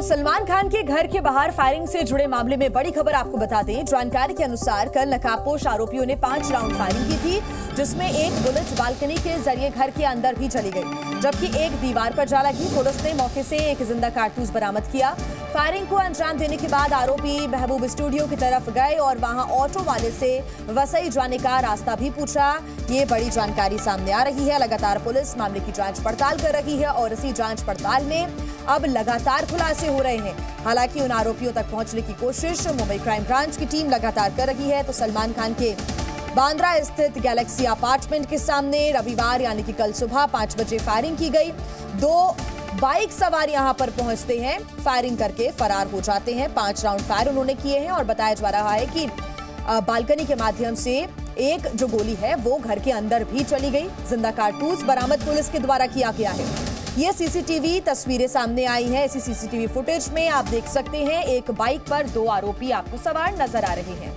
सलमान खान के घर के बाहर फायरिंग से जुड़े मामले में बड़ी खबर आपको बता दें। जानकारी के अनुसार कल नकाबपोश आरोपियों ने 5 राउंड फायरिंग की थी, जिसमें एक बुलेट बालकनी के जरिए घर के अंदर भी चली गई, जबकि एक दीवार पर जा लगी। पुलिस ने मौके से एक जिंदा कारतूस बरामद किया। फायरिंग को अंजाम देने के बाद आरोपी महबूब स्टूडियो की तरफ गए और वहां ऑटो वाले से वसई जाने का रास्ता भी पूछा। ये बड़ी जानकारी सामने आ रही है। लगातार पुलिस मामले की जांच पड़ताल कर रही है और इसी जांच पड़ताल में अब लगातार खुलासे हो रहे हैं। हालांकि उन आरोपियों तक पहुंचने की कोशिश मुंबई क्राइम ब्रांच की टीम लगातार कर रही है। तो सलमान खान के बांद्रा स्थित गैलेक्सी अपार्टमेंट के सामने रविवार यानी कि कल सुबह 5 बजे फायरिंग की गई। 2 बाइक सवार यहां पर पहुंचते हैं, फायरिंग करके फरार हो जाते हैं। 5 राउंड फायर उन्होंने किए हैं और बताया जा रहा है कि बालकनी के माध्यम से एक जो गोली है वो घर के अंदर भी चली गई। जिंदा कारतूस बरामद पुलिस के द्वारा किया गया है। ये सीसीटीवी तस्वीरें सामने आई हैं। इसी सीसीटीवी फुटेज में आप देख सकते हैं एक बाइक पर 2 आरोपी आपको सवार नजर आ रहे हैं।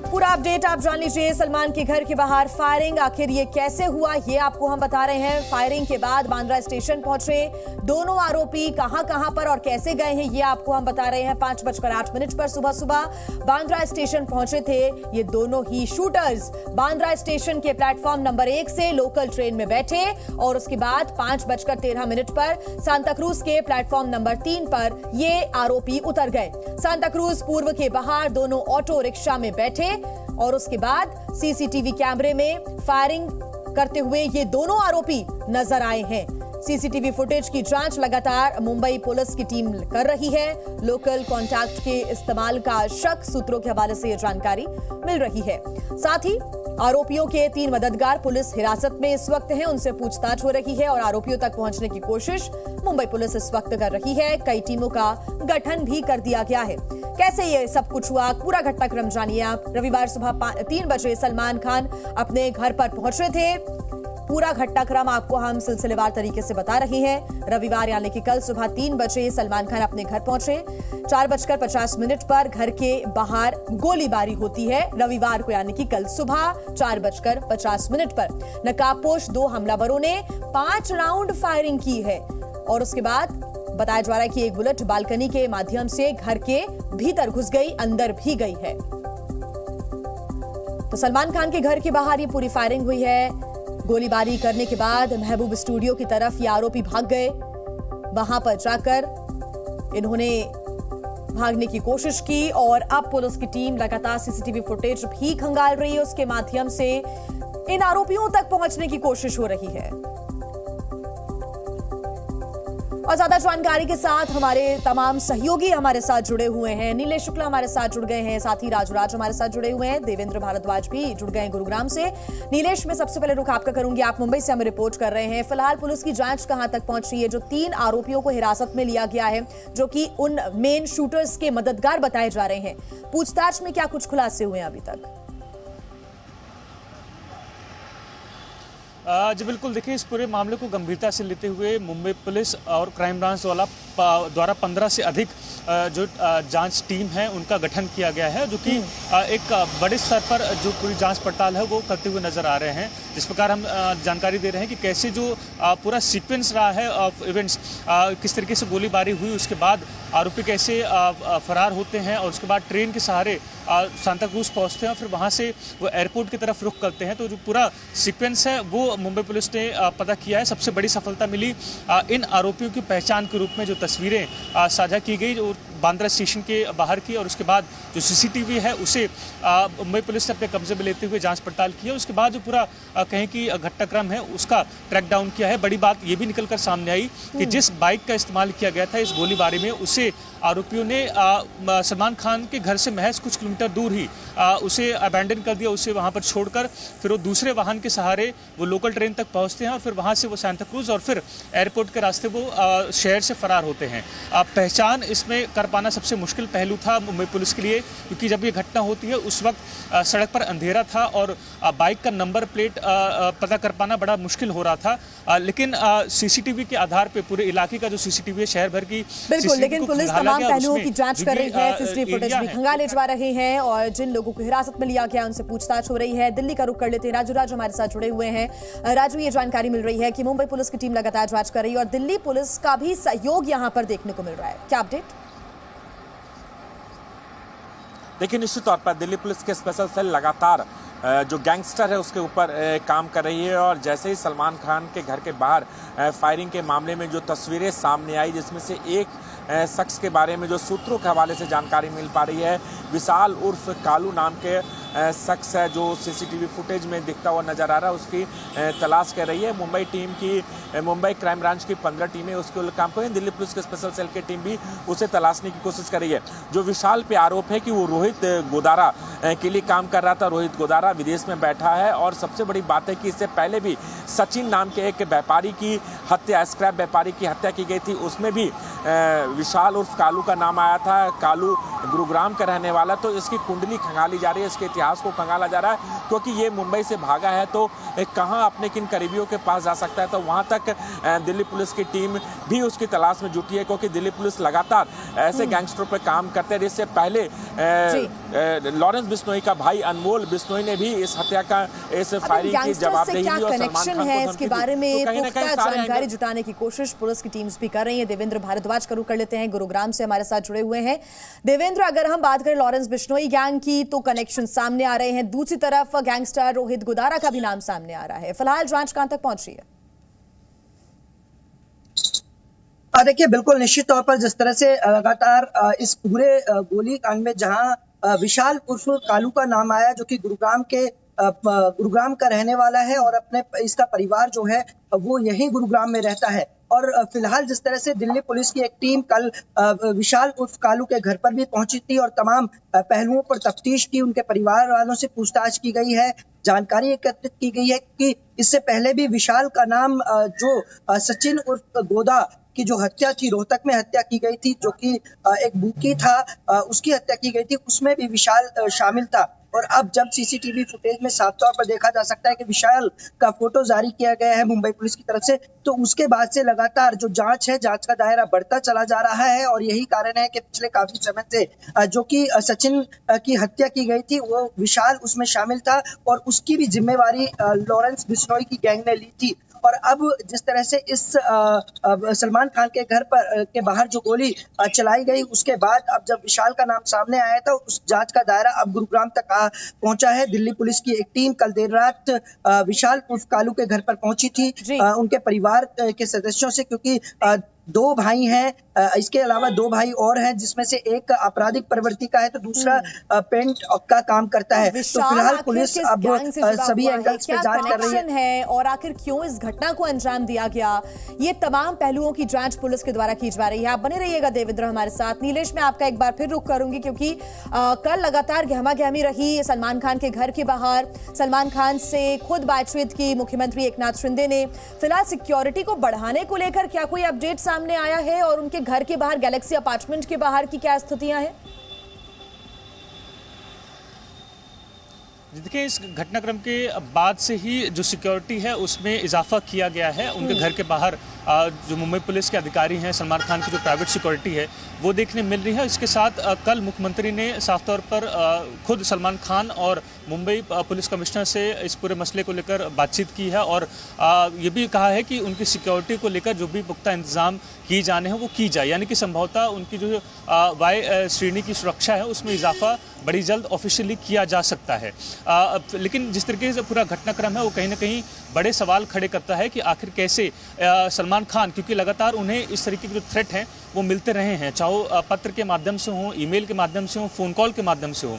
पूरा अपडेट आप जान लीजिए। सलमान के घर के बाहर फायरिंग आखिर ये कैसे हुआ ये आपको हम बता रहे हैं। फायरिंग के बाद बांद्रा स्टेशन पहुंचे दोनों आरोपी कहां पर और कैसे गए हैं ये आपको हम बता रहे हैं। 5:08 पर सुबह बांद्रा स्टेशन पहुंचे थे ये दोनों ही शूटर्स। बांद्रा स्टेशन के प्लेटफॉर्म नंबर 1 से लोकल ट्रेन में बैठे और उसके बाद 5:13 पर सांताक्रूज के प्लेटफॉर्म नंबर 3 पर ये आरोपी उतर गए। सांताक्रूज पूर्व के बाहर दोनों ऑटो रिक्शा में बैठे और उसके बाद सीसीटीवी कैमरे में फायरिंग करते हुए ये दोनों आरोपी नजर आए हैं। सीसीटीवी फुटेज की जांच लगातार मुंबई पुलिस की टीम कर रही है। लोकल कॉन्टैक्ट के इस्तेमाल का शक सूत्रों के हवाले से यह जानकारी मिल रही है। साथ ही आरोपियों के 3 मददगार पुलिस हिरासत में इस वक्त हैं, उनसे पूछताछ हो रही है और आरोपियों तक पहुंचने की कोशिश मुंबई पुलिस इस वक्त कर रही है। कई टीमों का गठन भी कर दिया गया है। कैसे ये सब कुछ हुआ पूरा घटनाक्रम जानिए आप। रविवार सुबह 3 बजे सलमान खान अपने घर पर पहुंचे थे। पूरा घटनाक्रम आपको हम सिलसिलेवार तरीके से बता रहे हैं। रविवार यानी कि कल सुबह 3 बजे सलमान खान अपने घर पहुंचे। 4:50 पर घर के बाहर गोलीबारी होती है। रविवार को यानी कि कल सुबह 4:50 पर नकाबपोश 2 हमलावरों ने 5 राउंड फायरिंग की है और उसके बाद बताया जा रहा है कि एक बुलेट बालकनी के माध्यम से घर के भीतर घुस गई, अंदर भी गई है। तो सलमान खान के घर के बाहर ये पूरी फायरिंग हुई है। गोलीबारी करने के बाद महबूब स्टूडियो की तरफ ये आरोपी भाग गए। वहां पर जाकर इन्होंने भागने की कोशिश की और अब पुलिस की टीम लगातार सीसीटीवी फुटेज भी खंगाल रही है। उसके माध्यम से इन आरोपियों तक पहुंचने की कोशिश हो रही है। और ज्यादा जानकारी के साथ हमारे तमाम सहयोगी हमारे साथ जुड़े हुए हैं। नीलेश शुक्ला हमारे साथ जुड़ गए हैं, साथ ही राजू हमारे साथ जुड़े हुए हैं, देवेंद्र भारद्वाज भी जुड़ गए हैं गुरुग्राम से। नीलेश, मैं सबसे पहले रुख आपका करूंगी। आप मुंबई से हमें रिपोर्ट कर रहे हैं। फिलहाल पुलिस की जांच कहां तक पहुंच रही है? जो 3 आरोपियों को हिरासत में लिया गया है, जो कि उन मेन शूटर्स के मददगार बताए जा रहे हैं, पूछताछ में क्या कुछ खुलासे हुए हैं अभी तक? जी बिल्कुल, देखिए इस पूरे मामले को गंभीरता से लेते हुए मुंबई पुलिस और क्राइम ब्रांच द्वारा 15 से अधिक जो जांच टीम है उनका गठन किया गया है, जो कि एक बड़े स्तर पर जो पूरी जांच पड़ताल है वो करते हुए नजर आ रहे हैं। जिस प्रकार हम जानकारी दे रहे हैं कि कैसे जो पूरा सीक्वेंस रहा है ऑफ इवेंट्स, किस तरीके से गोलीबारी हुई, उसके बाद आरोपी कैसे फरार होते हैं और उसके बाद ट्रेन के सहारे सांताक्रूज पहुंचते हैं और फिर वहां से वो एयरपोर्ट की तरफ रुख करते हैं। तो जो पूरा सीक्वेंस है वो मुंबई पुलिस ने पता किया है। सबसे बड़ी सफलता मिली इन आरोपियों की पहचान के रूप में जो तस्वीरें साझा की गई जो बांद्रा स्टेशन के बाहर की, और उसके बाद जो सीसीटीवी है उसे मुंबई पुलिस ने अपने कब्जे में लेते हुए जांच पड़ताल की है। उसके बाद जो पूरा कहें कि घटनाक्रम है उसका ट्रैक डाउन किया है। बड़ी बात ये भी निकलकर सामने आई कि जिस बाइक का इस्तेमाल किया गया था इस गोलीबारी में, उसे आरोपियों ने सलमान खान के घर से महज कुछ किलोमीटर दूर ही उसे अबैंडन कर दिया। उसे वहाँ पर छोड़कर फिर वो दूसरे वाहन के सहारे वो लोकल ट्रेन तक पहुँचते हैं और फिर वहाँ से वो सांताक्रूज और फिर एयरपोर्ट के रास्ते वो शहर से फरार होते हैं। पहचान इसमें कर कर पाना सबसे मुश्किल पहलू था मुंबई पुलिस के लिए, क्योंकि जब ये घटना होती है उस वक्त सड़क पर अंधेरा था और बाइक का नंबर प्लेट पता कर पाना बड़ा मुश्किल हो रहा था। लेकिन सीसीटीवी के आधार पे पूरे इलाके का जो सीसीटीवी है, शहर भर की बिल्कुल, लेकिन पुलिस तमाम पहलुओं की जांच कर रही है, सीसीटीवी फुटेज भी खंगाले जा रहे हैं और जिन लोगों को हिरासत में लिया गया उनसे पूछताछ हो रही है। दिल्ली का रुख कर लेते हैं, राजू हमारे साथ जुड़े हुए हैं। राजू, ये जानकारी मिल रही है कि मुंबई पुलिस की टीम लगातार जांच कर रही है और दिल्ली पुलिस का भी सहयोग यहां पर देखने को मिल रहा है, क्या अपडेट? देखिए, निश्चित तौर पर दिल्ली पुलिस के स्पेशल सेल लगातार जो गैंगस्टर है उसके ऊपर काम कर रही है और जैसे ही सलमान खान के घर के बाहर फायरिंग के मामले में जो तस्वीरें सामने आई, जिसमें से एक शख्स के बारे में जो सूत्रों के हवाले से जानकारी मिल पा रही है, विशाल उर्फ कालू नाम के शख्स है जो सीसीटीवी फुटेज में दिखता हुआ नजर आ रहा है, उसकी तलाश कर रही है। मुंबई क्राइम ब्रांच की 15 टीमें उसके काम पर हैं, दिल्ली पुलिस के स्पेशल सेल की टीम भी उसे तलाशने की कोशिश कर रही है। जो विशाल पे आरोप है कि वो रोहित गोदारा के लिए काम कर रहा था, रोहित गोदारा विदेश में बैठा है और सबसे बड़ी बात है कि इससे पहले भी सचिन नाम के एक व्यापारी की हत्या, स्क्रैप व्यापारी की हत्या की गई थी, उसमें भी विशाल उर्फ कालू का नाम आया था। कालू गुरुग्राम का रहने वाला, तो इसकी कुंडली खंगाली जा रही है, इसके इतिहास को खंगाला जा रहा है, क्योंकि ये मुंबई से भागा है तो कहाँ अपने किन करीबियों के पास जा सकता है, तो वहाँ तक दिल्ली पुलिस की टीम भी उसकी तलाश में जुटी है, क्योंकि दिल्ली पुलिस लगातार ऐसे गैंगस्टरों पर काम करते हैं। इससे पहले लॉरेंस बिश्नोई का भाई अनमोल बिश्नोई ने भी इस हत्या का, इस फायरिंग की जवाबदेही और कनेक्शन है इसके बारे में पुख्ता जानकारी जुटाने की कोशिश पुलिस की टीम्स भी कर रही है। देवेंद्र भारद्वाज का रुख कर लेते हैं, गुरुग्राम से हमारे साथ जुड़े हुए हैं। देवेंद्र, अगर हम बात करें लॉरेंस बिश्नोई गैंग की तो कनेक्शन सामने आ रहे हैं, दूसरी तरफ गैंगस्टर रोहित गोदारा का भी नाम सामने आ रहा है। फिलहाल जांच कहां तक पहुंची है? देखिए, बिल्कुल निश्चित तौर पर जिस तरह से लगातार इस पूरे गोली कांड में जहां विशाल उर्फ कालू का नाम आया, जो कि गुरुग्राम का रहने वाला है और अपने इसका परिवार जो है वो यहीं गुरुग्राम में रहता है, और फिलहाल जिस तरह से दिल्ली पुलिस की एक टीम कल विशाल उर्फ कालू के घर पर भी पहुंची थी और तमाम पहलुओं पर तफ्तीश की, उनके परिवार वालों से पूछताछ की गई है, जानकारी एकत्रित की गई है कि इससे पहले भी विशाल का नाम जो सचिन उर्फ गोदा की जो हत्या थी, रोहतक में हत्या की गई थी, जो कि एक बुकी था, उसकी हत्या की गई थी, उसमें भी विशाल शामिल था। और अब जब सीसीटीवी फुटेज में साफ तौर पर देखा जा सकता है कि विशाल का फोटो जारी किया गया है मुंबई पुलिस की तरफ से, तो उसके बाद से लगातार जो जांच है, जांच का दायरा बढ़ता चला जा रहा है और यही कारण है कि पिछले काफी समय से जो कि सचिन की हत्या की गई थी वो विशाल उसमें शामिल था और उसकी भी जिम्मेवारी लॉरेंस बिश्नोई की गैंग ने ली थी। और अब जिस तरह से इस सलमान खान के घर पर के बाहर जो गोली चलाई गई, उसके बाद अब जब विशाल का नाम सामने आया था, उस जांच का दायरा अब गुरुग्राम तक पहुंचा है। दिल्ली पुलिस की एक टीम कल देर रात विशाल उर्फ कालू के घर पर पहुंची थी उनके परिवार के सदस्यों से, क्योंकि 2 भाई हैं, इसके अलावा 2 भाई और हैं, जिसमें से एक आपराधिक प्रवृत्ति का है तो दूसरा पेंट का काम करता है। तो फिलहाल पुलिस अब सभी एंगल्स पे जांच कर रही है और आखिर क्यों इस घटना को अंजाम दिया गया, ये तमाम पहलुओं की जांच पुलिस के द्वारा की जा रही है। आप बने रहिएगा देवेंद्र हमारे साथ। नीलेश, मैं आपका एक बार फिर रुख करूंगी क्योंकि कल लगातार गहमा-गहमी रही सलमान खान के घर के बाहर। सलमान खान से खुद बातचीत की मुख्यमंत्री एकनाथ शिंदे ने। फिलहाल सिक्योरिटी को बढ़ाने को लेकर क्या कोई अपडेट सामने आया है और उनके घर के बाहर, गैलेक्सी अपार्टमेंट के बाहर की क्या स्थितियां हैं? देखिए, इस घटनाक्रम के बाद से ही जो सिक्योरिटी है उसमें इजाफा किया गया है। उनके घर के बाहर जो मुंबई पुलिस के अधिकारी हैं, सलमान खान की जो प्राइवेट सिक्योरिटी है वो देखने मिल रही है। इसके साथ कल मुख्यमंत्री ने साफ तौर पर खुद सलमान खान और मुंबई पुलिस कमिश्नर से इस पूरे मसले को लेकर बातचीत की है और ये भी कहा है कि उनकी सिक्योरिटी को लेकर जो भी पुख्ता इंतजाम किए जाने हैं वो की जाए, यानी कि संभवतः उनकी जो वाई श्रेणी की सुरक्षा है उसमें इजाफा बड़ी जल्द ऑफिशियली किया जा सकता है। लेकिन जिस तरीके से पूरा घटनाक्रम है वो कहीं ना कहीं बड़े सवाल खड़े करता है कि आखिर कैसे सलमान खान, क्योंकि लगातार उन्हें इस तरीके के जो थ्रेट हैं वो मिलते रहे हैं, चाहे पत्र के माध्यम से हो, ईमेल के माध्यम से हो, फ़ोन कॉल के माध्यम से हो।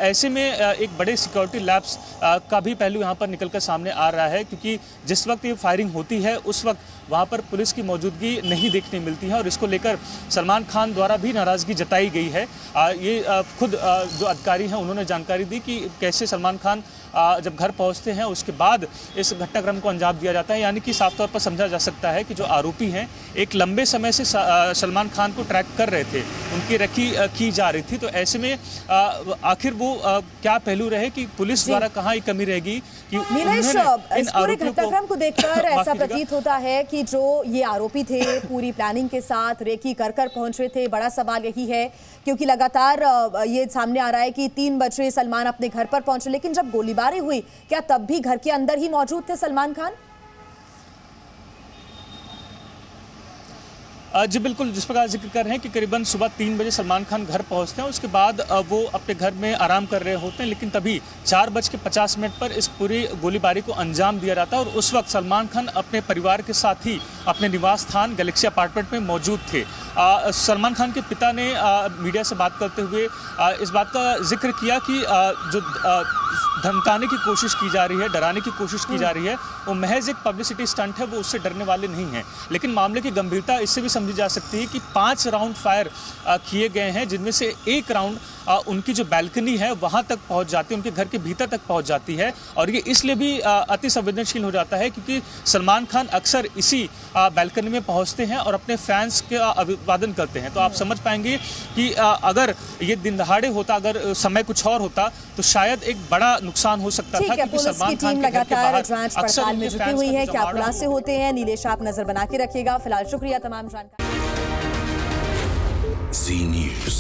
ऐसे में एक बड़े सिक्योरिटी लैब्स का भी पहलू यहाँ पर निकलकर सामने आ रहा है, क्योंकि जिस वक्त ये फायरिंग होती है उस वक्त वहाँ पर पुलिस की मौजूदगी नहीं देखने मिलती है और इसको लेकर सलमान खान द्वारा भी नाराज़गी जताई गई है। ये खुद जो अधिकारी हैं उन्होंने जानकारी दी कि कैसे सलमान खान जब घर पहुंचते हैं उसके बाद इस घटनाक्रम को अंजाम दिया जाता है। यानी कि साफ तौर पर समझा जा सकता है कि जो आरोपी हैं एक लंबे समय से सलमान खान को ट्रैक कर रहे थे, उनकी रेकी की जा रही थी। तो ऐसे में आखिर वो क्या पहलू रहे कि पुलिस द्वारा कहाँ ये कमी रहेगी कि नीलेश, इस पूरे घटनाक्रम को देखकर ऐसा प्रतीत होता है कि जो ये आरोपी थे पूरी प्लानिंग के साथ रेकी कर पहुंच रहे थे। बड़ा सवाल यही है क्योंकि लगातार ये सामने आ रहा है कि 3 बजे सलमान अपने घर पर पहुंचे, लेकिन जब गोलीबारी हुई क्या तब भी घर के अंदर ही मौजूद थे सलमान खान? जी बिल्कुल, जिस प्रकार जिक्र कर रहे हैं कि करीबन सुबह 3 बजे सलमान खान घर पहुंचते हैं, उसके बाद वो अपने घर में आराम कर रहे होते हैं, लेकिन तभी 4:50 पर इस पूरी गोलीबारी को अंजाम दिया जाता है। और उस वक्त सलमान खान अपने परिवार के साथ ही अपने निवास स्थान गैलेक्सी अपार्टमेंट में मौजूद थे। सलमान खान के पिता ने मीडिया से बात करते हुए इस बात का जिक्र किया कि जो धमकाने की कोशिश की जा रही है, डराने की कोशिश की जा रही है, वो महज एक पब्लिसिटी स्टंट है, वो उससे डरने वाले नहीं हैं। लेकिन मामले की गंभीरता इससे भी समझी जा सकती है कि 5 राउंड फायर किए गए हैं, जिनमें से 1 राउंड उनकी जो बैल्कनी है वहां तक पहुंच जाती है, उनके घर के भीतर तक पहुंच जाती है। और ये इसलिए भी अति संवेदनशील हो जाता है क्योंकि सलमान खान अक्सर इसी बैल्कनी में पहुंचते हैं और अपने फैंस का अभिवादन करते हैं। तो आप समझ पाएंगे कि अगर ये दिन दहाड़े होता, अगर समय कुछ और होता तो शायद एक बड़ा नुकसान हो सकता था। पुलिस की टीम लगातार जांच पड़ताल में जुटी हुई है। क्या खुलासे होते हैं, नीलेश आप नजर बना के रखिएगा। फिलहाल शुक्रिया तमाम जानकारी। Zee News।